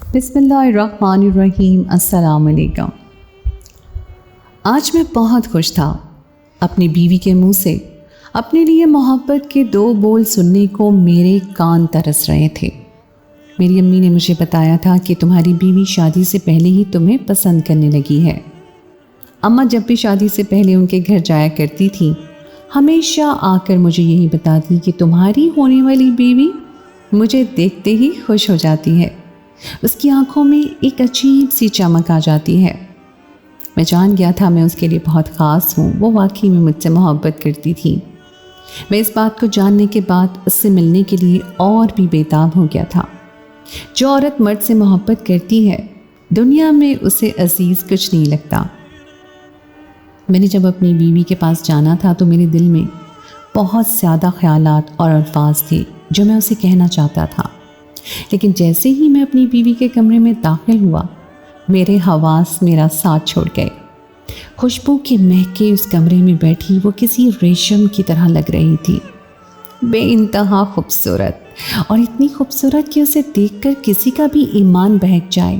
بسم اللہ الرحمن الرحیم۔ السلام علیکم۔ آج میں بہت خوش تھا۔ اپنی بیوی کے منہ سے اپنے لیے محبت کے 2 بول سننے کو میرے کان ترس رہے تھے۔ میری امی نے مجھے بتایا تھا کہ تمہاری بیوی شادی سے پہلے ہی تمہیں پسند کرنے لگی ہے۔ اماں جب بھی شادی سے پہلے ان کے گھر جایا کرتی تھی، ہمیشہ آ کر مجھے یہی بتاتی کہ تمہاری ہونے والی بیوی مجھے دیکھتے ہی خوش ہو جاتی ہے، اس کی آنکھوں میں ایک عجیب سی چمک آ جاتی ہے۔ میں جان گیا تھا میں اس کے لیے بہت خاص ہوں، وہ واقعی میں مجھ سے محبت کرتی تھی۔ میں اس بات کو جاننے کے بعد اس سے ملنے کے لیے اور بھی بےتاب ہو گیا تھا۔ جو عورت مرد سے محبت کرتی ہے، دنیا میں اسے عزیز کچھ نہیں لگتا۔ میں نے جب اپنی بیوی کے پاس جانا تھا تو میرے دل میں بہت زیادہ خیالات اور الفاظ تھے جو میں اسے کہنا چاہتا تھا، لیکن جیسے ہی میں اپنی بیوی کے کمرے میں داخل ہوا، میرے حواس میرا ساتھ چھوڑ گئے۔ خوشبو کے مہکے اس کمرے میں بیٹھی وہ کسی ریشم کی طرح لگ رہی تھی، بے انتہا خوبصورت، اور اتنی خوبصورت کہ اسے دیکھ کر کسی کا بھی ایمان بہک جائے۔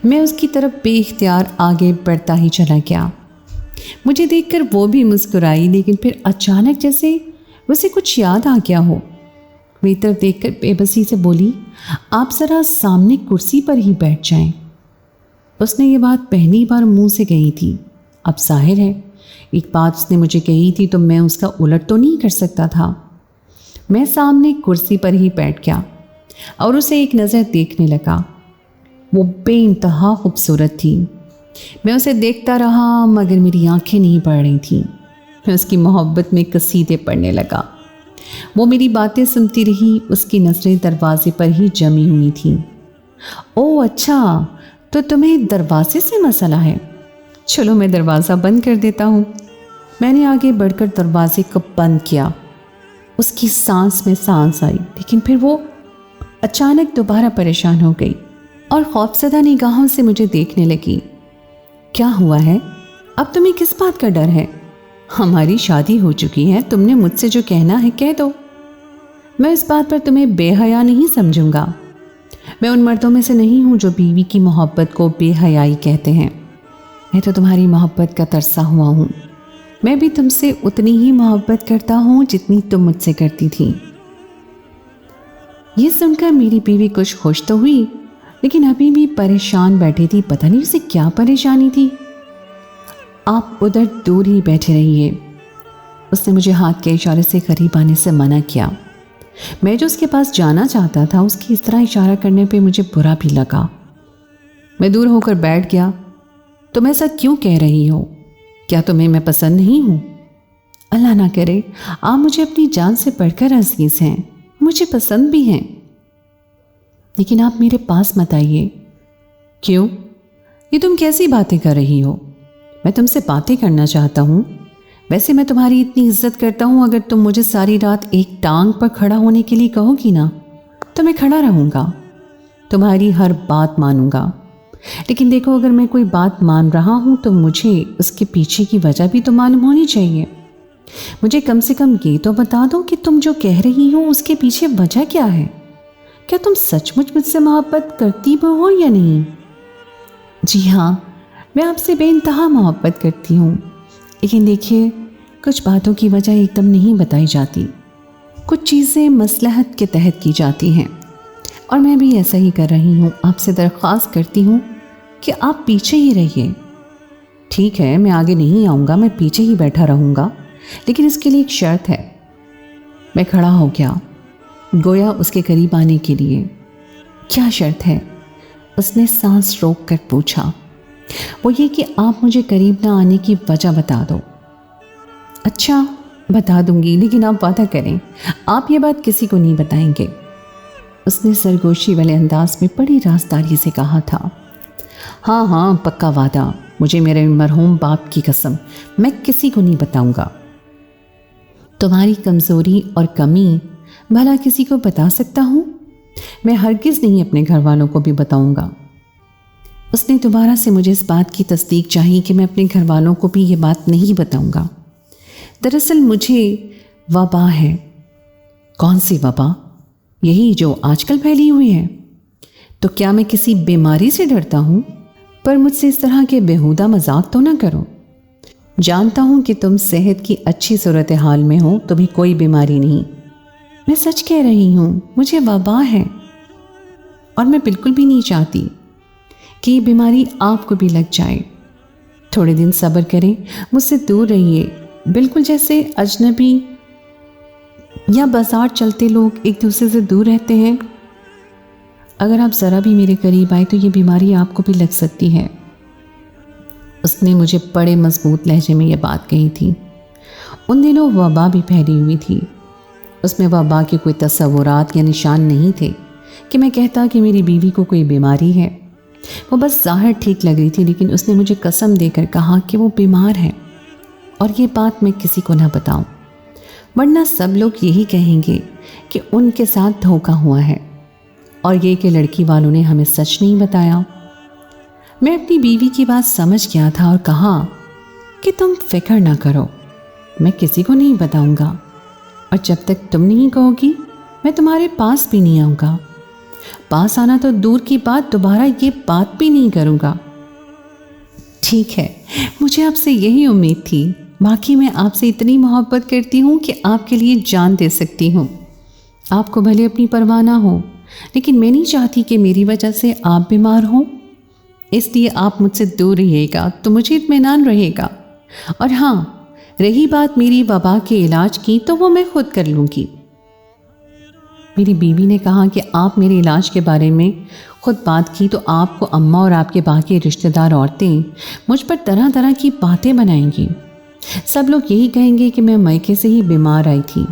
میں اس کی طرف بے اختیار آگے بڑھتا ہی چلا گیا۔ مجھے دیکھ کر وہ بھی مسکرائی، لیکن پھر اچانک جیسے اسے کچھ یاد آ گیا ہو، میری طرف دیکھ کر بے بسی سے بولی، آپ ذرا سامنے کرسی پر ہی بیٹھ جائیں۔ اس نے یہ بات پہلی بار منہ سے کہی تھی۔ اب ظاہر ہے ایک بات اس نے مجھے کہی تھی تو میں اس کا الٹ تو نہیں کر سکتا تھا۔ میں سامنے کرسی پر ہی بیٹھ گیا اور اسے ایک نظر دیکھنے لگا۔ وہ بے انتہا خوبصورت تھی۔ میں اسے دیکھتا رہا مگر میری آنکھیں نہیں پڑ رہی تھیں۔ میں اس کی محبت میں قصیدے پڑھنے لگا۔ وہ میری باتیں سنتی رہی، اس کی نظریں دروازے پر ہی جمی ہوئی تھیں۔ اوہ اچھا، تو تمہیں دروازے سے مسئلہ ہے؟ چلو میں دروازہ بند کر دیتا ہوں۔ میں نے آگے بڑھ کر دروازے کو بند کیا۔ اس کی سانس میں سانس آئی، لیکن پھر وہ اچانک دوبارہ پریشان ہو گئی اور خوفزدہ نگاہوں سے مجھے دیکھنے لگی۔ کیا ہوا ہے؟ اب تمہیں کس بات کا ڈر ہے؟ ہماری شادی ہو چکی ہے، تم نے مجھ سے جو کہنا ہے کہہ دو۔ میں اس بات پر تمہیں بے حیا نہیں سمجھوں گا۔ میں ان مردوں میں سے نہیں ہوں جو بیوی کی محبت کو بے حیائی کہتے ہیں۔ میں تو تمہاری محبت کا ترسا ہوا ہوں۔ میں بھی تم سے اتنی ہی محبت کرتا ہوں جتنی تم مجھ سے کرتی تھی۔ یہ سن کر میری بیوی کچھ خوش تو ہوئی، لیکن ابھی بھی پریشان بیٹھی تھی۔ پتہ نہیں اسے کیا پریشانی تھی۔ آپ ادھر دور ہی بیٹھے رہیے، اس نے مجھے ہاتھ کے اشارے سے قریب آنے سے منع کیا۔ میں جو اس کے پاس جانا چاہتا تھا، اس کی اس طرح اشارہ کرنے پہ مجھے برا بھی لگا۔ میں دور ہو کر بیٹھ گیا۔ تم ایسا کیوں کہہ رہی ہو؟ کیا تمہیں میں پسند نہیں ہوں؟ اللہ نہ کرے، آپ مجھے اپنی جان سے بڑھ کر عزیز ہیں، مجھے پسند بھی ہیں، لیکن آپ میرے پاس مت آئیے۔ کیوں؟ یہ تم کیسی باتیں کر رہی ہو؟ میں تم سے باتیں کرنا چاہتا ہوں۔ ویسے میں تمہاری اتنی عزت کرتا ہوں، اگر تم مجھے ساری رات ایک ٹانگ پر کھڑا ہونے کے لیے کہو گی نا تو میں کھڑا رہوں گا، تمہاری ہر بات مانوں گا۔ لیکن دیکھو، اگر میں کوئی بات مان رہا ہوں تو مجھے اس کے پیچھے کی وجہ بھی تو معلوم ہونی چاہیے۔ مجھے کم سے کم یہ تو بتا دو کہ تم جو کہہ رہی ہو اس کے پیچھے وجہ کیا ہے؟ کیا تم سچ مجھ سے محبت کرتی ہو یا نہیں؟ جی ہاں، میں آپ سے بے انتہا محبت کرتی ہوں، لیکن دیکھیے، کچھ باتوں کی وجہ ایک دم نہیں بتائی جاتی، کچھ چیزیں مصلحت کے تحت کی جاتی ہیں، اور میں بھی ایسا ہی کر رہی ہوں۔ آپ سے درخواست کرتی ہوں کہ آپ پیچھے ہی رہیے۔ ٹھیک ہے، میں آگے نہیں آؤں گا، میں پیچھے ہی بیٹھا رہوں گا، لیکن اس کے لیے ایک شرط ہے۔ میں کھڑا ہو گیا، گویا اس کے قریب آنے کے لیے۔ کیا شرط ہے؟ اس نے سانس روک کر پوچھا۔ وہ یہ کہ آپ مجھے قریب نہ آنے کی وجہ بتا دو۔ اچھا، بتا دوں گی، لیکن آپ وعدہ کریں آپ یہ بات کسی کو نہیں بتائیں گے، اس نے سرگوشی والے انداز میں بڑی رازداری سے کہا تھا۔ ہاں ہاں، پکا وعدہ، مجھے میرے مرحوم باپ کی قسم، میں کسی کو نہیں بتاؤں گا۔ تمہاری کمزوری اور کمی بھلا کسی کو بتا سکتا ہوں؟ میں ہرگز نہیں اپنے گھر والوں کو بھی بتاؤں گا۔ اس نے دوبارہ سے مجھے اس بات کی تصدیق چاہی کہ میں اپنے گھر والوں کو بھی یہ بات نہیں بتاؤں گا۔ دراصل مجھے وبا ہے۔ کون سی وبا؟ یہی جو آج کل پھیلی ہوئی ہے؟ تو کیا میں کسی بیماری سے ڈرتا ہوں؟ پر مجھ سے اس طرح کے بیہودہ مذاق تو نہ کرو۔ جانتا ہوں کہ تم صحت کی اچھی صورتحال میں ہو، تو بھی کوئی بیماری نہیں۔ میں سچ کہہ رہی ہوں، مجھے وبا ہے، اور میں بالکل بھی نہیں چاہتی کہ یہ بیماری آپ کو بھی لگ جائے۔ تھوڑے دن صبر کریں، مجھ سے دور رہیے، بالکل جیسے اجنبی یا بازار چلتے لوگ ایک دوسرے سے دور رہتے ہیں۔ اگر آپ ذرا بھی میرے قریب آئے تو یہ بیماری آپ کو بھی لگ سکتی ہے۔ اس نے مجھے بڑے مضبوط لہجے میں یہ بات کہی تھی۔ ان دنوں وبا بھی پھیلی ہوئی تھی۔ اس میں وبا کے کوئی تصورات یا نشان نہیں تھے کہ میں کہتا کہ میری بیوی کو کوئی بیماری ہے۔ وہ بس ظاہر ٹھیک لگ رہی تھی، لیکن اس نے مجھے قسم دے کر کہا کہ وہ بیمار ہے، اور یہ بات میں کسی کو نہ بتاؤں، ورنہ سب لوگ یہی کہیں گے کہ ان کے ساتھ دھوکہ ہوا ہے، اور یہ کہ لڑکی والوں نے ہمیں سچ نہیں بتایا۔ میں اپنی بیوی کی بات سمجھ گیا تھا اور کہا کہ تم فکر نہ کرو، میں کسی کو نہیں بتاؤں گا، اور جب تک تم نہیں کہو گی میں تمہارے پاس بھی نہیں آؤں گا۔ پاس آنا تو دور کی بات، دوبارہ یہ بات بھی نہیں کروں گا۔ ٹھیک ہے، مجھے آپ سے یہی امید تھی، باقی میں آپ سے اتنی محبت کرتی ہوں کہ آپ کے لیے جان دے سکتی ہوں۔ آپ کو بھلے اپنی پرواہ نہ ہو، لیکن میں نہیں چاہتی کہ میری وجہ سے آپ بیمار ہوں، اس لیے آپ مجھ سے دور رہیے گا تو مجھے اطمینان رہے گا۔ اور ہاں، رہی بات میری وبا کے علاج کی تو وہ میں خود کر لوں گی۔ میری بیوی نے کہا کہ آپ میرے علاج کے بارے میں خود بات کی تو آپ کو اماں اور آپ کے باقی رشتہ دار عورتیں مجھ پر طرح طرح کی باتیں بنائیں گی۔ سب لوگ یہی کہیں گے کہ میں میکے سے ہی بیمار آئی تھی،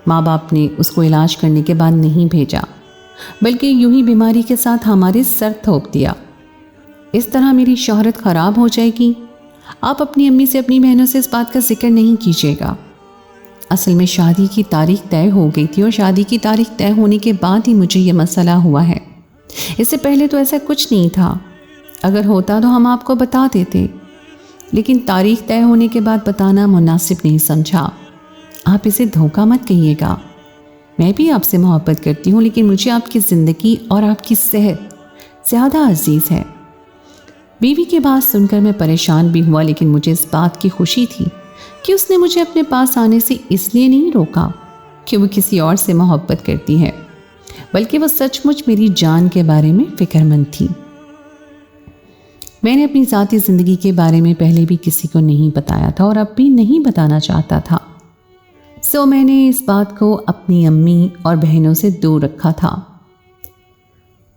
ماں باپ نے اس کو علاج کرنے کے بعد نہیں بھیجا، بلکہ یوں ہی بیماری کے ساتھ ہمارے سر تھوپ دیا۔ اس طرح میری شہرت خراب ہو جائے گی۔ آپ اپنی امی سے، اپنی بہنوں سے اس بات کا ذکر نہیں کیجیے گا۔ اصل میں شادی کی تاریخ طے ہو گئی تھی، اور شادی کی تاریخ طے ہونے کے بعد ہی مجھے یہ مسئلہ ہوا ہے۔ اس سے پہلے تو ایسا کچھ نہیں تھا، اگر ہوتا تو ہم آپ کو بتا دیتے، لیکن تاریخ طے ہونے کے بعد بتانا مناسب نہیں سمجھا۔ آپ اسے دھوکہ مت کہیے گا۔ میں بھی آپ سے محبت کرتی ہوں، لیکن مجھے آپ کی زندگی اور آپ کی صحت زیادہ عزیز ہے۔ بیوی کی بات سن کر میں پریشان بھی ہوا، لیکن مجھے اس بات کی خوشی تھی کہ اس نے مجھے اپنے پاس آنے سے اس لیے نہیں روکا کہ وہ کسی اور سے محبت کرتی ہے، بلکہ وہ سچ مچ میری جان کے بارے میں فکر مند تھی۔ میں نے اپنی ذاتی زندگی کے بارے میں پہلے بھی کسی کو نہیں بتایا تھا، اور اب بھی نہیں بتانا چاہتا تھا، سو میں نے اس بات کو اپنی امی اور بہنوں سے دور رکھا تھا۔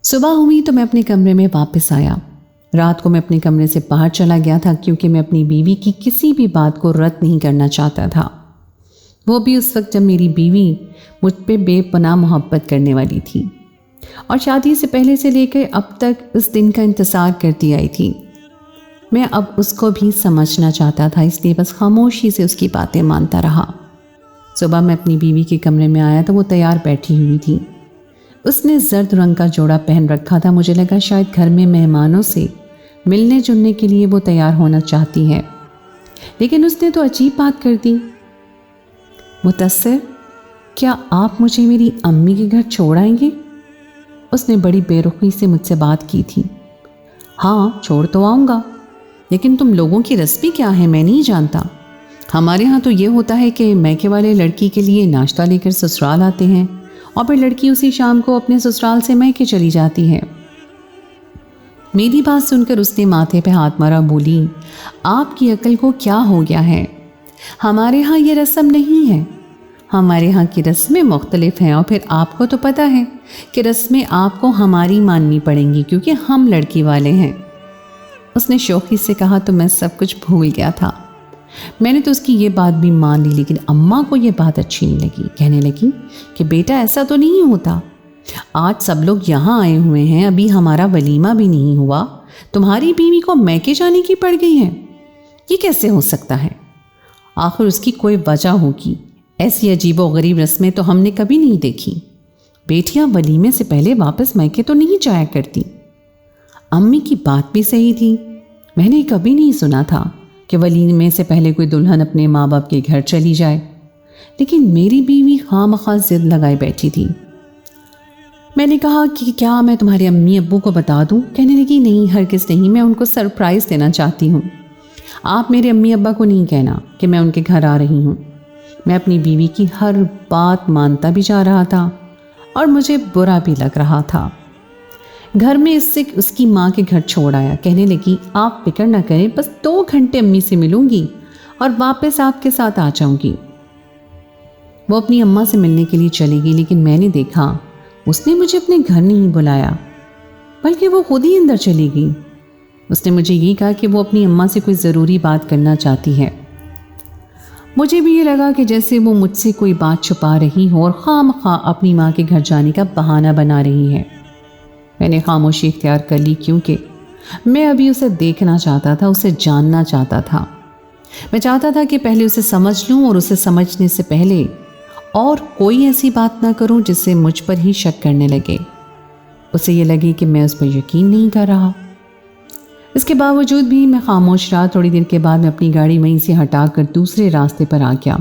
صبح ہوئی تو میں اپنے کمرے میں واپس آیا۔ رات کو میں اپنے کمرے سے باہر چلا گیا تھا، کیونکہ میں اپنی بیوی کی کسی بھی بات کو رد نہیں کرنا چاہتا تھا، وہ بھی اس وقت جب میری بیوی مجھ پہ بے پناہ محبت کرنے والی تھی، اور شادی سے پہلے سے لے کر اب تک اس دن کا انتظار کرتی آئی تھی۔ میں اب اس کو بھی سمجھنا چاہتا تھا، اس لیے بس خاموشی سے اس کی باتیں مانتا رہا۔ صبح میں اپنی بیوی کے کمرے میں آیا تو وہ تیار بیٹھی ہوئی تھی۔ اس نے زرد رنگ کا جوڑا پہن رکھا تھا۔ مجھے لگا شاید گھر میں مہمانوں سے ملنے جلنے کے لیے وہ تیار ہونا چاہتی ہے، لیکن اس نے تو عجیب بات کر دی۔ متصر، کیا آپ مجھے میری امی کے گھر چھوڑ آئیں گے؟ اس نے بڑی بے رخی سے مجھ سے بات کی تھی۔ ہاں، چھوڑ تو آؤں گا، لیکن تم لوگوں کی رسمی کیا ہے میں نہیں جانتا۔ ہمارے ہاں تو یہ ہوتا ہے کہ میکے والے لڑکی کے لیے ناشتہ لے کر سسرال آتے ہیں، اور پھر لڑکی اسی شام کو اپنے سسرال سے میکے چلی جاتی ہے۔ میری بات سن کر اس نے ماتھے پہ ہاتھ مارا، بولی، آپ کی عقل کو کیا ہو گیا ہے؟ ہمارے ہاں یہ رسم نہیں ہے، ہمارے ہاں کی رسمیں مختلف ہیں، اور پھر آپ کو تو پتہ ہے کہ رسمیں آپ کو ہماری ماننی پڑیں گی کیونکہ ہم لڑکی والے ہیں۔ اس نے شوخی سے کہا تو میں سب کچھ بھول گیا تھا۔ میں نے تو اس کی یہ بات بھی مان لی، لیکن اماں کو یہ بات اچھی نہیں لگی۔ کہنے لگی کہ بیٹا ایسا تو نہیں ہوتا، آج سب لوگ یہاں آئے ہوئے ہیں، ابھی ہمارا ولیمہ بھی نہیں ہوا، تمہاری بیوی کو میکے جانے کی پڑ گئی ہے، یہ کیسے ہو سکتا ہے؟ آخر اس کی کوئی وجہ ہوگی، ایسی عجیب و غریب رسمیں تو ہم نے کبھی نہیں دیکھی۔ بیٹیاں ولیمے سے پہلے واپس میکے تو نہیں جایا کرتی۔ امی کی بات بھی صحیح تھی، میں نے کبھی نہیں سنا تھا کہ ولیمے سے پہلے کوئی دلہن اپنے ماں باپ کے گھر چلی جائے، لیکن میری بیوی خواہ مخواہ ضد لگائے بیٹھی تھی۔ میں نے کہا کہ کیا میں تمہارے امی ابو کو بتا دوں؟ کہنے لگی نہیں ہرگز نہیں، میں ان کو سرپرائز دینا چاہتی ہوں۔ آپ میرے امی ابا کو نہیں کہنا کہ میں ان کے گھر آ رہی ہوں۔ میں اپنی بیوی کی ہر بات مانتا بھی جا رہا تھا اور مجھے برا بھی لگ رہا تھا۔ گھر میں اس کی ماں کے گھر چھوڑ آیا۔ کہنے لگی آپ فکر نہ کریں، بس 2 گھنٹے امی سے ملوں گی اور واپس آپ کے ساتھ آ جاؤں گی۔ وہ اپنی اماں سے ملنے کے لیے چلی گئی، لیکن میں نے دیکھا اس نے مجھے اپنے گھر نہیں بلایا، بلکہ وہ خود ہی اندر چلی گئی۔ اس نے مجھے یہ کہا کہ وہ اپنی اماں سے کوئی ضروری بات کرنا چاہتی ہے۔ مجھے بھی یہ لگا کہ جیسے وہ مجھ سے کوئی بات چھپا رہی ہو اور خواہ مخواہ اپنی ماں کے گھر جانے کا بہانہ بنا رہی ہے۔ میں نے خاموشی اختیار کر لی، کیونکہ میں ابھی اسے دیکھنا چاہتا تھا، اسے جاننا چاہتا تھا۔ میں چاہتا تھا کہ پہلے اسے سمجھ لوں اور اسے سمجھنے سے پہلے اور کوئی ایسی بات نہ کروں جس سے مجھ پر ہی شک کرنے لگے، اسے یہ لگے کہ میں اس پر یقین نہیں کر رہا۔ اس کے باوجود بھی میں خاموش رہا۔ تھوڑی دیر کے بعد میں اپنی گاڑی وہیں سے ہٹا کر دوسرے راستے پر آ گیا۔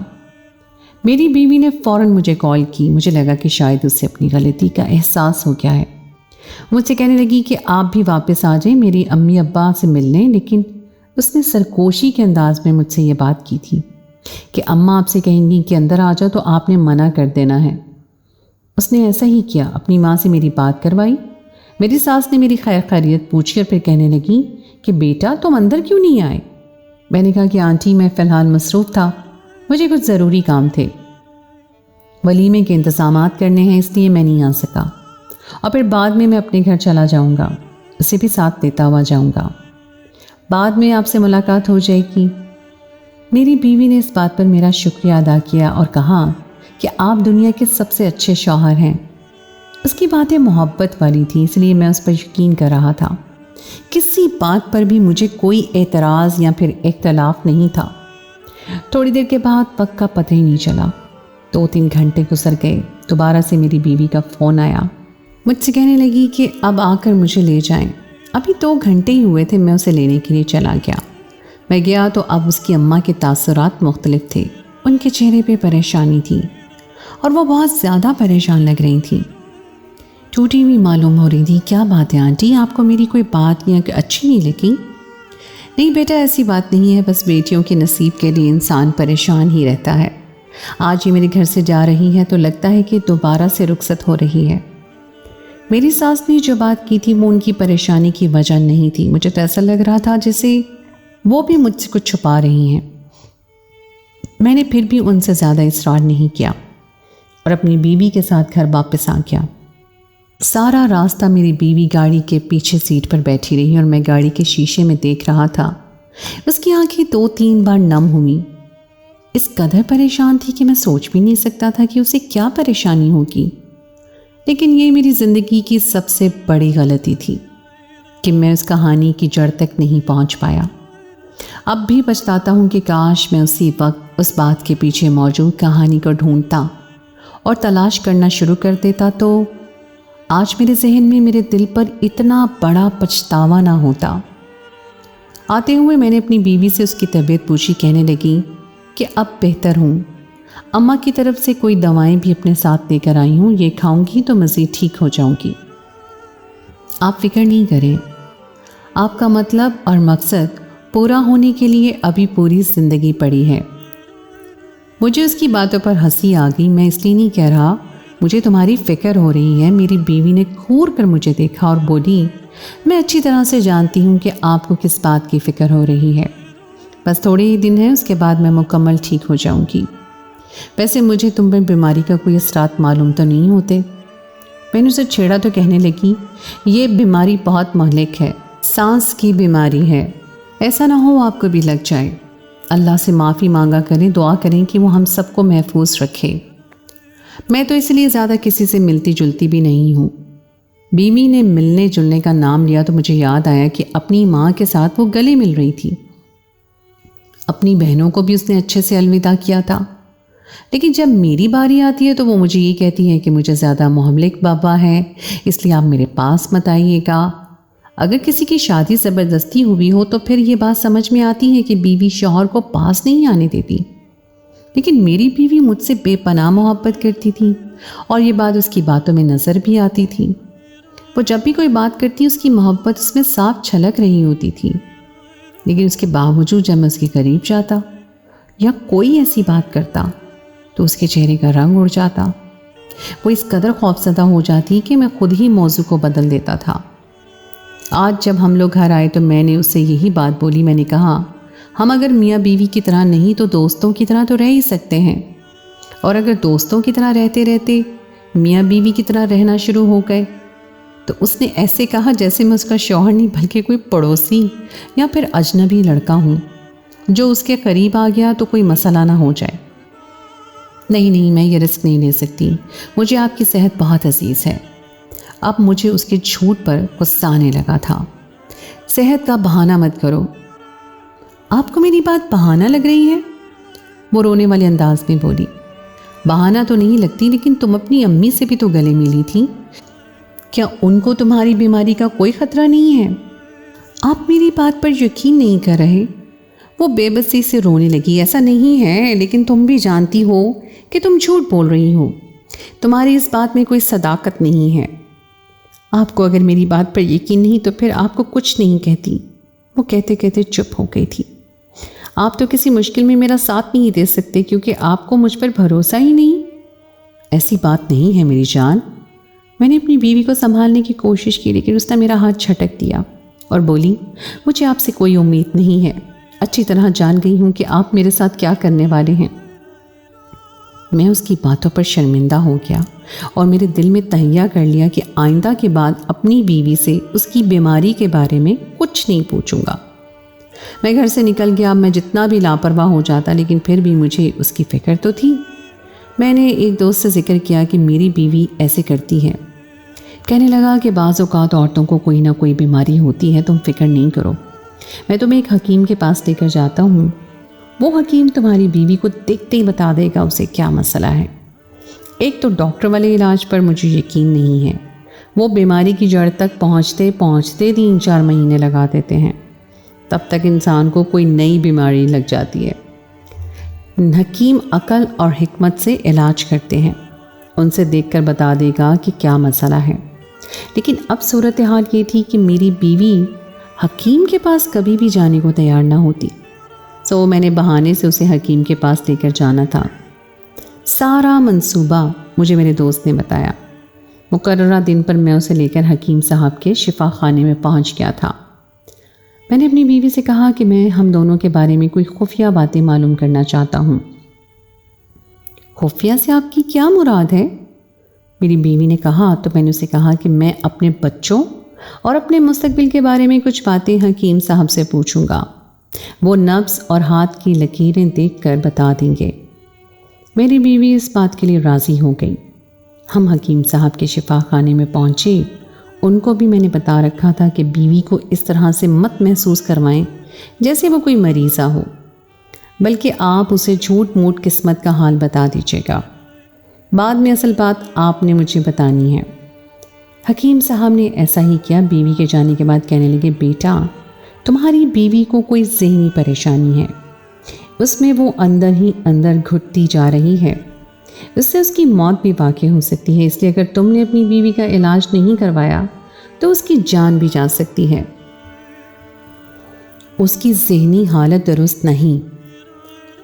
میری بیوی نے فوراً مجھے کال کی۔ مجھے لگا کہ شاید اسے اپنی غلطی کا احساس ہو گیا ہے۔ مجھ سے کہنے لگی کہ آپ بھی واپس آ جائیں میری امی ابا سے ملنے، لیکن اس نے سرکوشی کے انداز میں مجھ سے یہ بات کی تھی کہ اماں آپ سے کہیں گی کہ اندر آ جاؤ تو آپ نے منع کر دینا ہے۔ اس نے ایسا ہی کیا، اپنی ماں سے میری بات کروائی۔ میری ساس نے میری خیر خیریت پوچھی اور پھر کہنے لگی کہ بیٹا تم اندر کیوں نہیں آئے؟ میں نے کہا کہ آنٹی میں فی الحال مصروف تھا، مجھے کچھ ضروری کام تھے، ولیمے کے انتظامات کرنے ہیں، اس لیے میں نہیں آ سکا، اور پھر بعد میں اپنے گھر چلا جاؤں گا، اسے بھی ساتھ لیتا ہوا جاؤں گا، بعد میں آپ سے ملاقات ہو جائے گی۔ میری بیوی نے اس بات پر میرا شکریہ ادا کیا اور کہا کہ آپ دنیا کے سب سے اچھے شوہر ہیں۔ اس کی باتیں محبت والی تھیں، اس لیے میں اس پر یقین کر رہا تھا۔ کسی بات پر بھی مجھے کوئی اعتراض یا پھر اختلاف نہیں تھا۔ تھوڑی دیر کے بعد وقت کا پتہ ہی نہیں چلا، 2-3 گھنٹے گزر گئے۔ دوبارہ سے میری بیوی کا فون آیا، مجھ سے کہنے لگی کہ اب آ کر مجھے لے جائیں۔ ابھی 2 گھنٹے ہی ہوئے تھے، میں اسے لینے کے لیے چلا گیا۔ میں گیا تو اب اس کی اماں کے تاثرات مختلف تھے، ان کے چہرے پہ پریشانی تھی اور وہ بہت زیادہ پریشان لگ رہی تھیں، ٹوٹی ہوئی معلوم ہو رہی تھی۔ کیا بات ہے آنٹی، آپ کو میری کوئی بات یا اچھی نہیں لگی؟ نہیں بیٹا ایسی بات نہیں ہے، بس بیٹیوں کے نصیب کے لیے انسان پریشان ہی رہتا ہے۔ آج یہ میرے گھر سے جا رہی ہے تو لگتا ہے کہ دوبارہ سے رخصت ہو رہی ہے۔ میری ساس نے جو بات کی تھی وہ ان کی پریشانی کی وجہ نہیں تھی، مجھے تو ایسا لگ رہا تھا جیسے وہ بھی مجھ سے کچھ چھپا رہی ہیں۔ میں نے پھر بھی ان سے زیادہ اصرار نہیں کیا اور اپنی بیوی کے ساتھ گھر واپس آ گیا۔ سارا راستہ میری بیوی گاڑی کے پیچھے سیٹ پر بیٹھی رہی اور میں گاڑی کے شیشے میں دیکھ رہا تھا۔ اس کی آنکھیں 2-3 بار نم ہوئیں۔ اس قدر پریشان تھی کہ میں سوچ بھی نہیں سکتا تھا کہ اسے کیا پریشانی ہوگی، لیکن یہ میری زندگی کی سب سے بڑی غلطی تھی کہ میں اس کہانی کی جڑ تک نہیں پہنچ پایا۔ اب بھی پچھتاتا ہوں کہ کاش میں اسی وقت اس بات کے پیچھے موجود کہانی کو ڈھونڈتا اور تلاش کرنا شروع کر دیتا تو آج میرے ذہن میں میرے دل پر اتنا بڑا پچھتاوا نہ ہوتا۔ آتے ہوئے میں نے اپنی بیوی سے اس کی طبیعت پوچھی، کہنے لگی کہ اب بہتر ہوں، اماں کی طرف سے کوئی دوائیں بھی اپنے ساتھ لے کر آئی ہوں، یہ کھاؤں گی تو مزید ٹھیک ہو جاؤں گی۔ آپ فکر نہیں کریں، آپ کا مطلب اور مقصد پورا ہونے کے لیے ابھی پوری زندگی پڑی ہے۔ مجھے اس کی باتوں پر ہنسی آ گئی۔ میں اس لیے نہیں کہہ رہا، مجھے تمہاری فکر ہو رہی ہے۔ میری بیوی نے گھور کر مجھے دیکھا اور بولی، میں اچھی طرح سے جانتی ہوں کہ آپ کو کس بات کی فکر ہو رہی ہے، بس تھوڑے ہی دن ہیں، اس کے بعد میں مکمل ٹھیک ہو جاؤں گی۔ ویسے مجھے تم پر بیماری کا کوئی اثرات معلوم تو نہیں ہوتے؟ میں نے اسے چھیڑا تو کہنے لگی، یہ بیماری بہت مہلک ہے، سانس کی بیماری ہے، ایسا نہ ہو آپ کو بھی لگ جائے۔ اللہ سے معافی مانگا کریں، دعا کریں کہ وہ ہم سب کو محفوظ رکھے۔ میں تو اس لیے زیادہ کسی سے ملتی جلتی بھی نہیں ہوں۔ بیوی نے ملنے جلنے کا نام لیا تو مجھے یاد آیا کہ اپنی ماں کے ساتھ وہ گلے مل رہی تھی، اپنی بہنوں کو بھی اس نے اچھے سے الوداع کیا تھا، لیکن جب میری باری آتی ہے تو وہ مجھے یہ کہتی ہے کہ مجھے زیادہ مہلک بابا ہے، اس لیے آپ میرے پاس مت آئیے گا۔ اگر کسی کی شادی زبردستی ہوئی ہو تو پھر یہ بات سمجھ میں آتی ہے کہ بیوی شوہر کو پاس نہیں آنے دیتی، لیکن میری بیوی مجھ سے بے پناہ محبت کرتی تھی اور یہ بات اس کی باتوں میں نظر بھی آتی تھی۔ وہ جب بھی کوئی بات کرتی اس کی محبت اس میں صاف چھلک رہی ہوتی تھی، لیکن اس کے باوجود جب میں اس کے قریب جاتا یا کوئی ایسی بات کرتا تو اس کے چہرے کا رنگ اڑ جاتا۔ وہ اس قدر خوفزدہ ہو جاتی کہ میں خود ہی موضوع کو بدل دیتا تھا۔ آج جب ہم لوگ گھر آئے تو میں نے اس سے یہی بات بولی۔ میں نے کہا، ہم اگر میاں بیوی کی طرح نہیں تو دوستوں کی طرح تو رہ ہی سکتے ہیں، اور اگر دوستوں کی طرح رہتے رہتے میاں بیوی کی طرح رہنا شروع ہو گئے تو اس نے ایسے کہا جیسے میں اس کا شوہر نہیں بلکہ کوئی پڑوسی یا پھر اجنبی لڑکا ہوں جو اس کے قریب آ گیا تو کوئی مسئلہ نہ ہو جائے۔ نہیں، میں یہ رسک نہیں لے سکتی، مجھے آپ کی صحت بہت عزیز ہے۔ اب مجھے اس کے جھوٹ پر غصہ آنے لگا تھا۔ صحت کا بہانہ مت کرو۔ آپ کو میری بات بہانہ لگ رہی ہے؟ وہ رونے والے انداز میں بولی۔ بہانہ تو نہیں لگتی، لیکن تم اپنی امی سے بھی تو گلے ملی تھی، کیا ان کو تمہاری بیماری کا کوئی خطرہ نہیں ہے؟ آپ میری بات پر یقین نہیں کر رہے۔ وہ بے بسی سے رونے لگی۔ ایسا نہیں ہے، لیکن تم بھی جانتی ہو کہ تم جھوٹ بول رہی ہو، تمہاری اس بات میں کوئی صداقت نہیں ہے۔ آپ کو اگر میری بات پر یقین نہیں تو پھر آپ کو کچھ نہیں کہتی۔ وہ کہتے کہتے چپ ہو گئی تھی۔ آپ تو کسی مشکل میں میرا ساتھ نہیں دے سکتے کیونکہ آپ کو مجھ پر بھروسہ ہی نہیں۔ ایسی بات نہیں ہے میری جان۔ میں نے اپنی بیوی کو سنبھالنے کی کوشش کی، لیکن اس نے میرا ہاتھ جھٹک دیا اور بولی، مجھے آپ سے کوئی امید نہیں ہے، اچھی طرح جان گئی ہوں کہ آپ میرے ساتھ کیا کرنے والے ہیں۔ میں اس کی باتوں پر شرمندہ ہو گیا اور میرے دل میں تہیہ کر لیا کہ آئندہ کے بعد اپنی بیوی سے اس کی بیماری کے بارے میں کچھ نہیں پوچھوں گا۔ میں گھر سے نکل گیا۔ میں جتنا بھی لاپرواہ ہو جاتا لیکن پھر بھی مجھے اس کی فکر تو تھی۔ میں نے ایک دوست سے ذکر کیا کہ میری بیوی ایسے کرتی ہے۔ کہنے لگا کہ بعض اوقات عورتوں کو کوئی نہ کوئی بیماری ہوتی ہے، تم فکر نہیں کرو، میں تمہیں ایک حکیم کے پاس لے کر جاتا ہوں، وہ حکیم تمہاری بیوی کو دیکھتے ہی بتا دے گا اسے کیا مسئلہ ہے۔ ایک تو ڈاکٹر والے علاج پر مجھے یقین نہیں ہے، وہ بیماری کی جڑ تک پہنچتے 3-4 مہینے لگا دیتے ہیں، تب تک انسان کو کوئی نئی بیماری لگ جاتی ہے۔ حکیم عقل اور حکمت سے علاج کرتے ہیں، ان سے دیکھ کر بتا دے گا کہ کیا مسئلہ ہے۔ لیکن اب صورتحال یہ تھی کہ میری بیوی حکیم کے پاس کبھی بھی جانے کو تیار نہ ہوتی، سو میں نے بہانے سے اسے حکیم کے پاس لے کر جانا تھا۔ سارا منصوبہ مجھے میرے دوست نے بتایا۔ مقررہ دن پر میں اسے لے کر حکیم صاحب کے شفا خانے میں پہنچ گیا تھا۔ میں نے اپنی بیوی سے کہا کہ میں ہم دونوں کے بارے میں کوئی خفیہ باتیں معلوم کرنا چاہتا ہوں۔ خفیہ سے آپ کی کیا مراد ہے؟ میری بیوی نے کہا تو میں نے اسے کہا کہ میں اپنے بچوں اور اپنے مستقبل کے بارے میں کچھ باتیں حکیم صاحب سے پوچھوں گا، وہ نبض اور ہاتھ کی لکیریں دیکھ کر بتا دیں گے۔ میری بیوی اس بات کے لیے راضی ہو گئی۔ ہم حکیم صاحب کے شفا خانے میں پہنچے۔ ان کو بھی میں نے بتا رکھا تھا کہ بیوی کو اس طرح سے مت محسوس کروائیں جیسے وہ کوئی مریضہ ہو، بلکہ آپ اسے جھوٹ موٹ قسمت کا حال بتا دیجیے گا، بعد میں اصل بات آپ نے مجھے بتانی ہے۔ حکیم صاحب نے ایسا ہی کیا۔ بیوی کے جانے کے بعد کہنے لگے، بیٹا تمہاری بیوی کو کوئی ذہنی پریشانی ہے، اس میں وہ اندر ہی اندر گھٹتی جا رہی ہے، اس سے اس کی موت بھی واقع ہو سکتی ہے، اس لیے اگر تم نے اپنی بیوی کا علاج نہیں کروایا تو اس کی جان بھی جا سکتی ہے۔ اس کی ذہنی حالت درست نہیں۔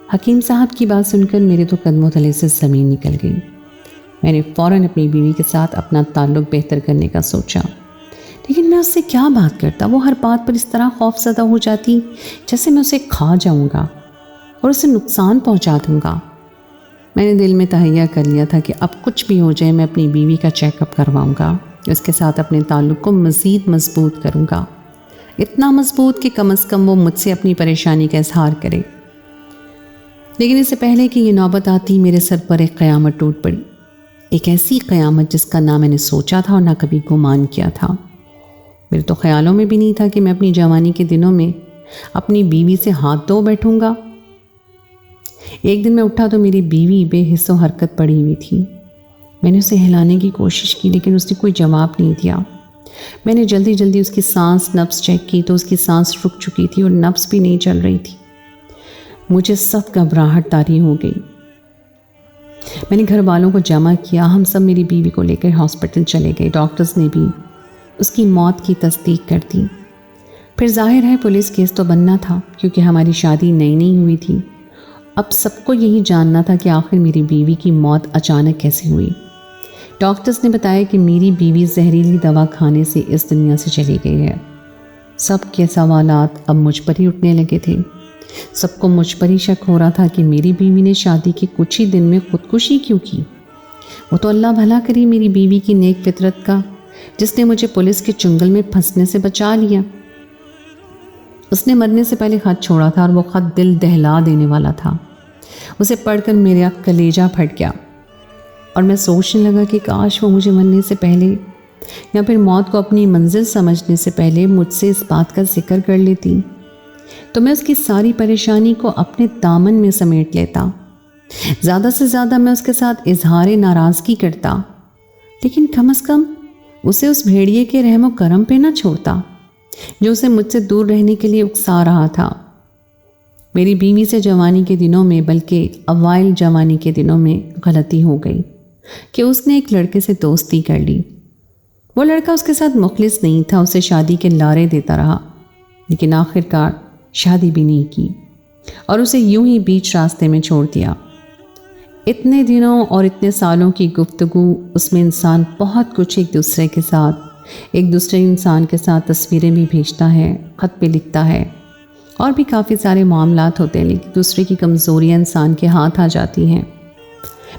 حکیم صاحب کی بات سن کر میرے تو قدموں تلے سے زمین نکل گئی۔ میں نے فوراً اپنی بیوی کے ساتھ اپنا تعلق بہتر کرنے کا سوچا، لیکن میں اس سے کیا بات کرتا؟ وہ ہر بات پر اس طرح خوف زدہ ہو جاتی جیسے میں اسے کھا جاؤں گا اور اسے نقصان پہنچا دوں گا۔ میں نے دل میں تہیہ کر لیا تھا کہ اب کچھ بھی ہو جائے میں اپنی بیوی کا چیک اپ کرواؤں گا، اس کے ساتھ اپنے تعلق کو مزید مضبوط کروں گا، اتنا مضبوط کہ کم از کم وہ مجھ سے اپنی پریشانی کا اظہار کرے۔ لیکن اس سے پہلے کہ یہ نوبت آتی میرے سر پر ایک قیامت ٹوٹ پڑی، ایک ایسی قیامت جس کا نہ میں نے سوچا تھا اور نہ کبھی گمان کیا تھا۔ میرے تو خیالوں میں بھی نہیں تھا کہ میں اپنی جوانی کے دنوں میں اپنی بیوی سے ہاتھ دھو بیٹھوں گا۔ ایک دن میں اٹھا تو میری بیوی بے حس و حرکت پڑی ہوئی تھی۔ میں نے اسے ہلانے کی کوشش کی لیکن اس نے کوئی جواب نہیں دیا۔ میں نے جلدی جلدی اس کی سانس نبض چیک کی تو اس کی سانس رک چکی تھی اور نبض بھی نہیں چل رہی تھی۔ مجھے سخت گھبراہٹ طاری ہو گئی۔ میں نے گھر والوں کو جمع کیا، ہم سب میری بیوی کو لے کر ہاسپٹل چلے گئے۔ ڈاکٹرز نے بھی اس کی موت کی تصدیق کر دی۔ پھر ظاہر ہے پولیس کیس تو بننا تھا، کیونکہ ہماری شادی نئی نئی ہوئی تھی۔ اب سب کو یہی جاننا تھا کہ آخر میری بیوی کی موت اچانک کیسے ہوئی۔ ڈاکٹرز نے بتایا کہ میری بیوی زہریلی دوا کھانے سے اس دنیا سے چلی گئی ہے۔ سب کے سوالات اب مجھ پر ہی اٹھنے لگے تھے۔ سب کو مجھ پر ہی شک ہو رہا تھا کہ میری بیوی نے شادی کے کچھ ہی دن میں خودکشی کیوں کی۔ وہ تو اللہ بھلا کری میری بیوی کی نیک فطرت کا، جس نے مجھے پولیس کے چنگل میں پھنسنے سے بچا لیا۔ اس نے مرنے سے پہلے خط چھوڑا تھا، اور وہ خط دل دہلا دینے والا تھا۔ اسے پڑھ کر میرا کلیجہ پھٹ گیا، اور میں سوچنے لگا کہ کاش وہ مجھے مرنے سے پہلے یا پھر موت کو اپنی منزل سمجھنے سے پہلے مجھ سے اس بات کا ذکر کر لیتی، تو میں اس کی ساری پریشانی کو اپنے دامن میں سمیٹ لیتا۔ زیادہ سے زیادہ میں اس کے ساتھ اظہار ناراضگی کرتا، لیکن کم از کم اسے اس بھیڑیے کے رحم و کرم پہ نہ چھوڑتا جو اسے مجھ سے دور رہنے کے لیے اکسا رہا تھا۔ میری بیوی سے جوانی کے دنوں میں، بلکہ اوائل جوانی کے دنوں میں غلطی ہو گئی کہ اس نے ایک لڑکے سے دوستی کر لی۔ وہ لڑکا اس کے ساتھ مخلص نہیں تھا، اسے شادی کے لارے دیتا رہا، لیکن آخر کار شادی بھی نہیں کی اور اسے یوں ہی بیچ راستے میں چھوڑ دیا۔ اتنے دنوں اور اتنے سالوں کی گفتگو، اس میں انسان بہت کچھ ایک دوسرے انسان کے ساتھ تصویریں بھی بھیجتا ہے، خط بھی لکھتا ہے، اور بھی کافی سارے معاملات ہوتے ہیں، لیکن دوسرے کی کمزوریاں انسان کے ہاتھ آ جاتی ہیں۔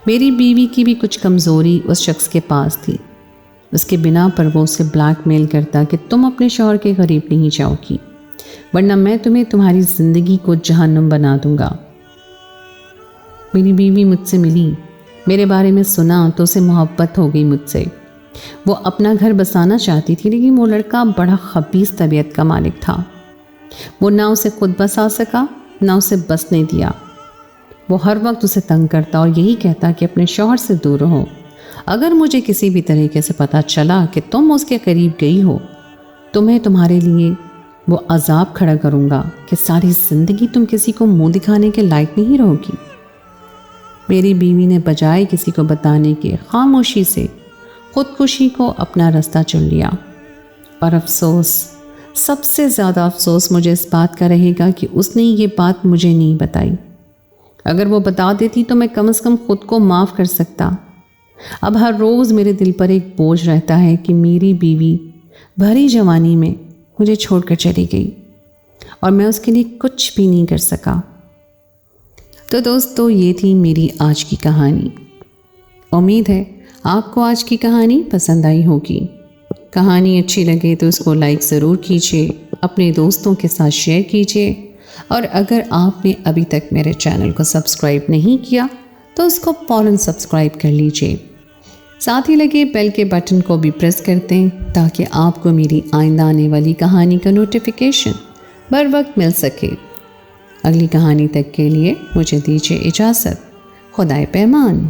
میری بیوی کی بھی کچھ کمزوری اس شخص کے پاس تھی۔ اس کے بنا پر وہ اسے بلیک میل کرتا کہ تم اپنے شوہر کے قریب نہیں جاؤ گی، ورنہ میں تمہیں تمہاری زندگی کو جہنم بنا دوں گا۔ میری بیوی مجھ سے ملی، میرے بارے میں سنا تو اسے محبت ہو گئی مجھ سے۔ وہ اپنا گھر بسانا چاہتی تھی، لیکن وہ لڑکا بڑا خبیث طبیعت کا مالک تھا۔ وہ نہ اسے خود بسا سکا، نہ اسے بسنے دیا۔ وہ ہر وقت اسے تنگ کرتا اور یہی کہتا کہ اپنے شوہر سے دور رہو۔ اگر مجھے کسی بھی طریقے سے پتہ چلا کہ تم اس کے قریب گئی ہو تو میں تمہارے لیے وہ عذاب کھڑا کروں گا کہ ساری زندگی تم کسی کو منہ دکھانے کے لائق نہیں رہو گی۔ میری بیوی نے بجائے کسی کو بتانے کے خاموشی سے خودکشی کو اپنا راستہ چن لیا، اور افسوس، سب سے زیادہ افسوس مجھے اس بات کا رہے گا کہ اس نے یہ بات مجھے نہیں بتائی۔ اگر وہ بتا دیتی تو میں کم از کم خود کو معاف کر سکتا۔ اب ہر روز میرے دل پر ایک بوجھ رہتا ہے کہ میری بیوی بھری جوانی میں مجھے چھوڑ کر چلی گئی، اور میں اس کے لیے کچھ بھی نہیں کر سکا۔ تو دوستو، یہ تھی میری آج کی کہانی۔ امید ہے آپ کو آج کی کہانی پسند آئی ہوگی۔ کہانی اچھی لگے تو اس کو لائک ضرور کیجیے، اپنے دوستوں کے ساتھ شیئر کیجیے، اور اگر آپ نے ابھی تک میرے چینل کو سبسکرائب نہیں کیا تو اس کو فوراً سبسکرائب کر لیجیے۔ ساتھ ہی لگے بیل کے بٹن کو بھی پریس کر دیں تاکہ آپ کو میری آئندہ آنے والی کہانی کا نوٹیفیکیشن بر وقت مل سکے۔ اگلی کہانی تک کے لیے مجھے دیجیے اجازت۔ خدائے پیمان۔